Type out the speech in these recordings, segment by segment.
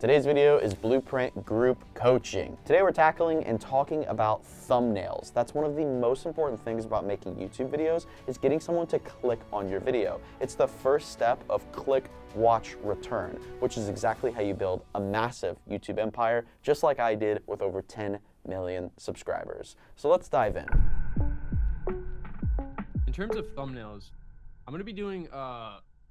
Today's video is Blueprint Group Coaching. Today we're tackling and talking about thumbnails. That's one of the most important things about making YouTube videos is getting someone to click on your video. It's the first step of click, watch, return, which is exactly how you build a massive YouTube empire, just like I did with over 10 million subscribers. So let's dive in. In terms of thumbnails, I'm going to be doing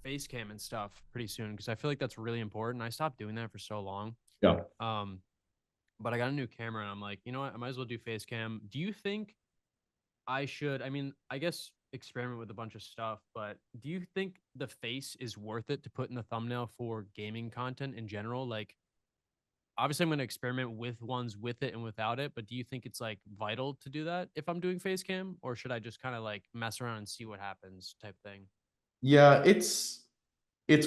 face cam and stuff pretty soon because I feel like that's really important. I stopped doing that for so long. Yeah. But I got a new camera and I'm like, you know what? I might as well do face cam. Do you think I should, I guess experiment with a bunch of stuff, but do you think the face is worth it to put in the thumbnail for gaming content in general? Like, obviously I'm going to experiment with ones with it and without it, but do you think it's like vital to do that if I'm doing face cam, or should I just kind of like mess around and see what happens type thing? Yeah, it's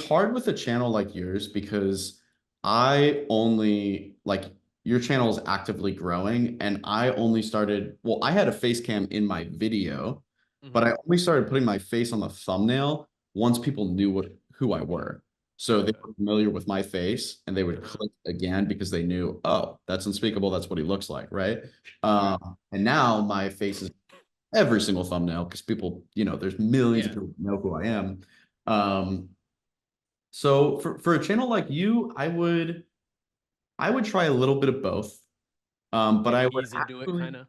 hard with a channel like yours because I only like your channel is actively growing and I only started, well, I had a face cam in my video, but I only started putting my face on the thumbnail once people knew who I were. So they were familiar with my face and they would click again because they knew, oh, that's Unspeakable. That's what he looks like, right? And now my face is every single thumbnail because people, there's millions of people who know who I am. So for a channel like you, I would try a little bit of both. But I would ease into it kind of.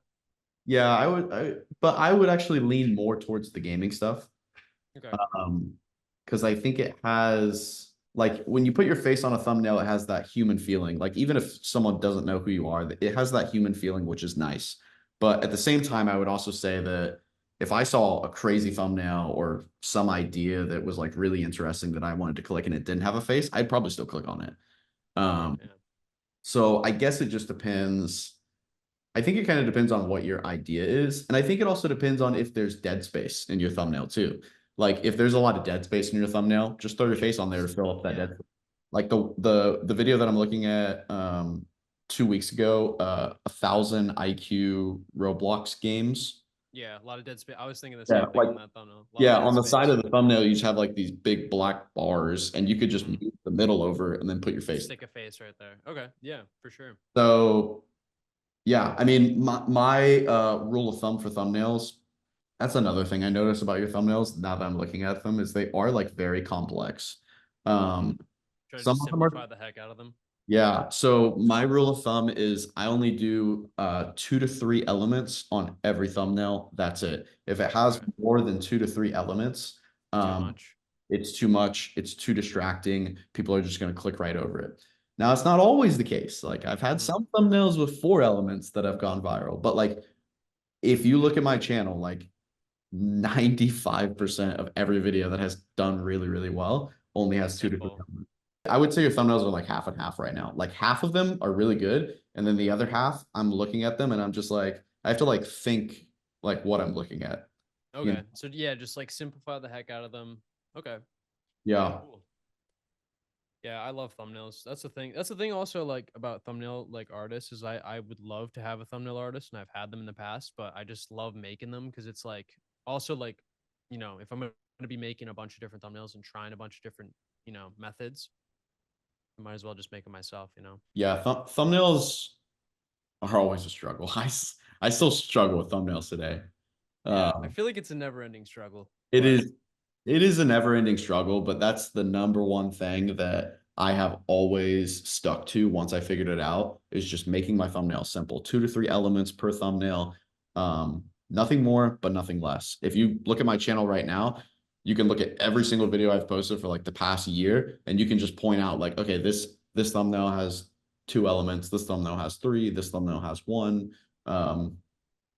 yeah, but I would actually lean more towards the gaming stuff. Okay. Because I think it has, like, when you put your face on a thumbnail, it has that human feeling. Like, even if someone doesn't know who you are, it has that human feeling, which is nice. But at the same time, I would also say that if I saw a crazy thumbnail or some idea that was like really interesting that I wanted to click and it didn't have a face, I'd probably still click on it. So I guess it just depends. I think it kind of depends on what your idea is. And I think it also depends on if there's dead space in your thumbnail too. Like if there's a lot of dead space in your thumbnail, just throw your face on there to fill up that dead space. Like the video that I'm looking at 2 weeks ago, 1,000 IQ Roblox games. Yeah, a lot of dead space. I was thinking the same thing on that thumbnail. Yeah, on the side of the thumbnail, you just have like these big black bars, and you could just move the middle over and then put your face. Stick a face right there. Okay, yeah, for sure. So yeah, I mean, my rule of thumb for thumbnails, that's another thing I notice about your thumbnails now that I'm looking at them, is they are like very complex. Try to Some just of them are, simplify the heck out of them. yeah. So my rule of thumb is I only do 2 to 3 elements on every thumbnail. That's it. If it has more than 2 to 3 elements, Too much. it's too much. It's too distracting. People are just going to click right over it. Now, it's not always the case. Like I've had some thumbnails with 4 elements that have gone viral, but like if you look at my channel, like 95% of every video that has done really, really well only has 2 to 3 elements. I would say your thumbnails are like half and half right now. Like half of them are really good, and then the other half, I'm looking at them and I'm just like, I have to like think like what I'm looking at. Okay, you know? So yeah, just like simplify the heck out of them. Okay. Yeah. Cool. Yeah, I love thumbnails. That's the thing. That's the thing also like about thumbnail like artists is I would love to have a thumbnail artist, and I've had them in the past, but I just love making them because it's like also like, if I'm going to be making a bunch of different thumbnails and trying a bunch of different, methods, I might as well just make them myself, Yeah, thumbnails are always a struggle. I still struggle with thumbnails today. Yeah, I feel like it's a never-ending struggle. It is a never-ending struggle, but that's the number one thing that I have always stuck to once I figured it out, is just making my thumbnail simple. 2 to 3 elements per thumbnail. Nothing more, but nothing less. If you look at my channel right now, you can look at every single video I've posted for like the past year, and you can just point out like, okay, this thumbnail has 2 elements, this thumbnail has 3, this thumbnail has 1.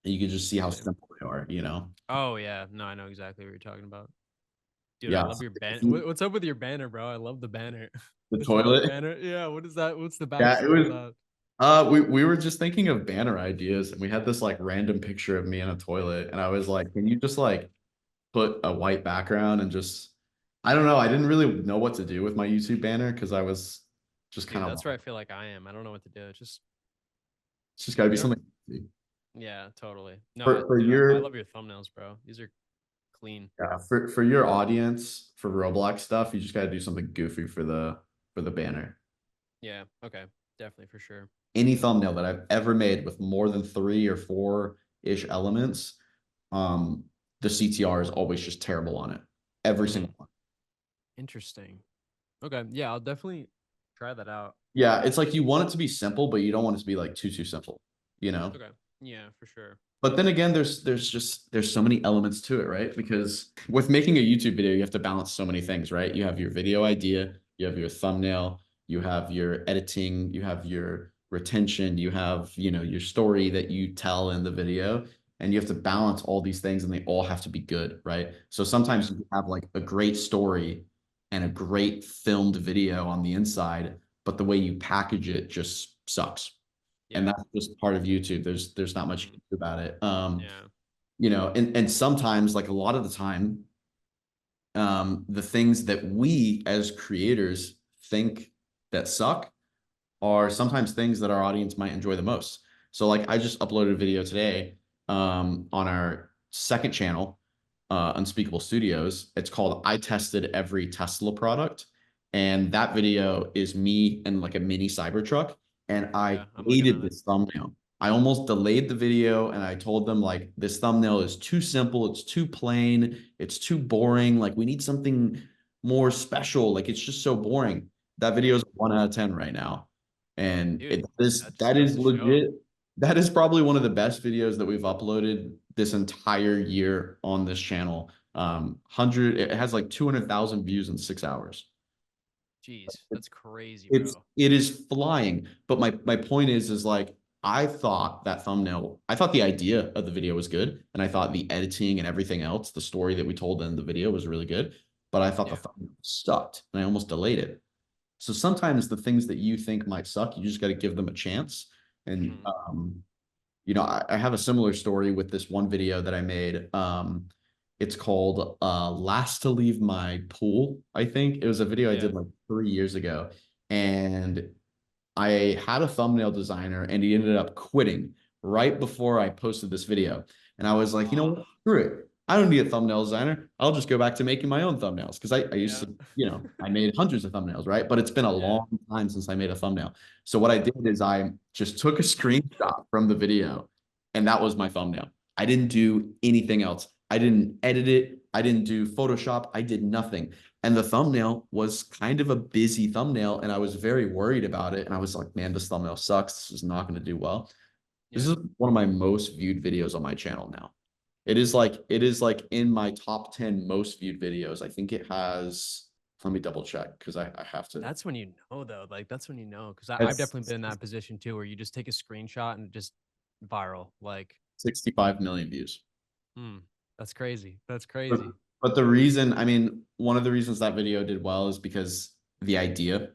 You can just see how simple they are, Oh yeah, no, I know exactly what you're talking about. Dude, yeah. I love your banner. What's up with your banner, bro? I love the banner. The toilet banner. Yeah, what is that? What's the backstory of that? We were just thinking of banner ideas, and we had this like random picture of me in a toilet, and I was like, can you just like put a white background and just, I don't know, I didn't really know what to do with my YouTube banner because I was just kind of, that's where I feel like I am. I don't know what to do. It's just got to be something easy. Yeah, totally. No, I love your thumbnails, bro. These are clean. Yeah, for your audience, for Roblox stuff, you just got to do something goofy for the banner. Yeah. Okay. Definitely for sure. Any thumbnail that I've ever made with more than 3 or 4-ish elements, um, the CTR is always just terrible on it. Every Hmm. single one. Interesting. Okay. Yeah, I'll definitely try that out. Yeah, it's like you want it to be simple, but you don't want it to be like too simple, you know? Okay. Yeah, for sure. But then again, there's so many elements to it, right? Because with making a YouTube video, you have to balance so many things, right? You have your video idea, you have your thumbnail, you have your editing, you have your retention, you have, your story that you tell in the video, and you have to balance all these things and they all have to be good, right? So Yeah. sometimes you have like a great story and a great filmed video on the inside, but the way you package it just sucks, and Yeah. that's just part of YouTube. There's not much you Hmm. can do about it. Yeah. And sometimes, like a lot of the time, the things that we as creators think that suck are sometimes things that our audience might enjoy the most. So like I just uploaded a video today on our second channel, Unspeakable Studios. It's called I Tested Every Tesla Product. And that video is me and like a mini Cybertruck. And I Yeah. I'm looking hated at it. this thumbnail. I almost delayed the video and I told them like this thumbnail is too simple, it's too plain, it's too boring. Like we need something more special. Like it's just so boring. That video is Hmm. 1 out of 10 right now. And Dude, it is that's that goes is to show. legit. That is probably one of the best videos that we've uploaded this entire year on this channel. It has like 200,000 views in 6 hours. Jeez, that's crazy, It's bro. it is flying. But my point is like I thought the idea of the video was good, and I thought the editing and everything else, the story that we told in the video was really good. But I thought the Yeah. thumbnail sucked, and I almost delayed it. So sometimes the things that you think might suck, you just got to give them a chance. And Hmm. I have a similar story with this one video that I made. It's called Last to Leave My Pool, I think. It was a video I Yeah. did like 3 years ago. And I had a thumbnail designer and he ended up quitting right before I posted this video. And I was like, you know Ah. what? Screw it. I don't need a thumbnail designer. I'll just go back to making my own thumbnails because I used Yeah. to, I made hundreds of thumbnails, right? But it's been a Yeah. long time since I made a thumbnail. So what I did is I just took a screenshot from the video and that was my thumbnail. I didn't do anything else. I didn't edit it. I didn't do Photoshop. I did nothing. And the thumbnail was kind of a busy thumbnail, and I was very worried about it. And I was like, man, this thumbnail sucks. This is not going to do well. This Yeah. is one of my most viewed videos on my channel now. It is like in my top 10 most viewed videos. I think it has, let me double check because I have to. That's when you know, though. Like, that's when you know. Cause I've It's definitely been in that position too, where you just take a screenshot and it just viral. Like, 65 million views. hmm, that's crazy. That's But crazy. but the reason, I mean, one of the reasons that video did well is because the idea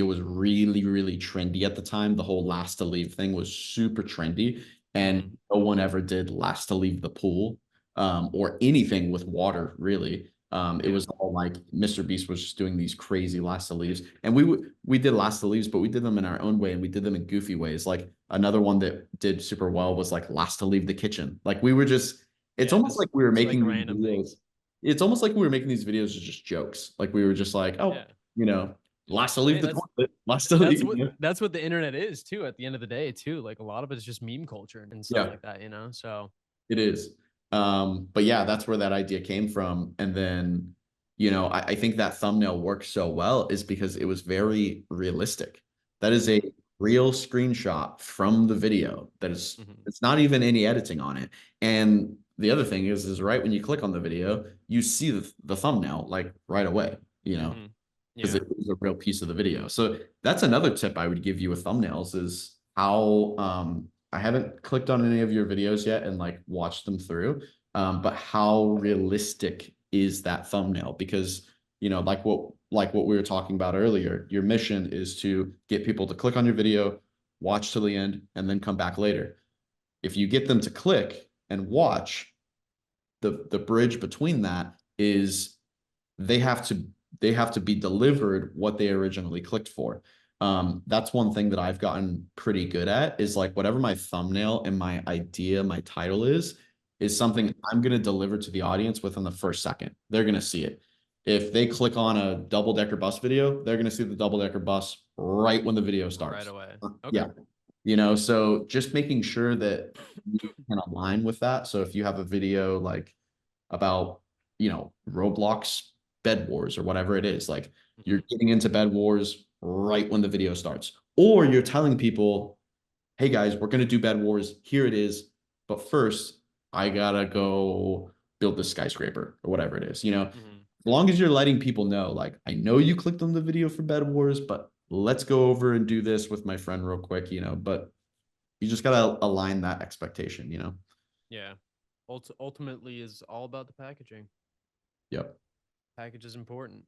was really, really trendy at the time. The whole last to leave thing was super trendy, Hmm. and no one ever did last to leave the pool, or anything with water, really. It Yeah. was all like Mr. Beast was just doing these crazy last to leaves, and we did last to leaves, but we did them in our own way, and we did them in goofy ways. Like another one that did super well was like last to leave the kitchen. Like we were just it's Yeah. almost like we were Just like making these random videos. things. It's almost like we were making these videos as just jokes. Like we were just like, oh, Yeah. last to leave Hey, the toilet, last to that's leave. what that's what the internet is too, at the end of the day, too. Like a lot of it's just meme culture and stuff Yeah, like that, you know? So it is. But yeah, that's where that idea came from. And then, I think that thumbnail worked so well is because it was very realistic. That is a mhm, real screenshot from the video. mhm, It's not even any editing on it. And the other thing is right when you click on the video, you see the thumbnail like right away, mhm. because Yeah. it is a real piece of the video. So that's another tip I would give you with thumbnails is how I haven't clicked on any of your videos yet and like watched them through, but how realistic is that thumbnail? Because like what we were talking about earlier, your mission is to get people to click on your video, watch till the end, and then come back later. If you get them to click and watch, the bridge between that is they have to they have to be delivered what they originally clicked for. That's one thing that I've gotten pretty good at is like whatever my thumbnail and my idea, my title is Mhm. something I'm going to deliver to the audience within the first second. They're going to see it. if they click on a double-decker bus video, they're gonna see the double-decker bus right when the video starts. Right away. Yeah. You know, so just making sure that you can align with that. So if you have a video like about, you know, Roblox Bed Wars or whatever it is, like you're getting into Bed Wars right when the video starts. Or you're telling people, hey guys, we're gonna do Bed Wars. Here it is. But first, I gotta go build this skyscraper or whatever it is. You know, as long as you're letting people know, like, I know you clicked on the video for Bed Wars, but let's go over and do this with my friend real quick, you know. But you just gotta align that expectation, you know. Yeah. Ultimately is all about the packaging. Yep. Package is important.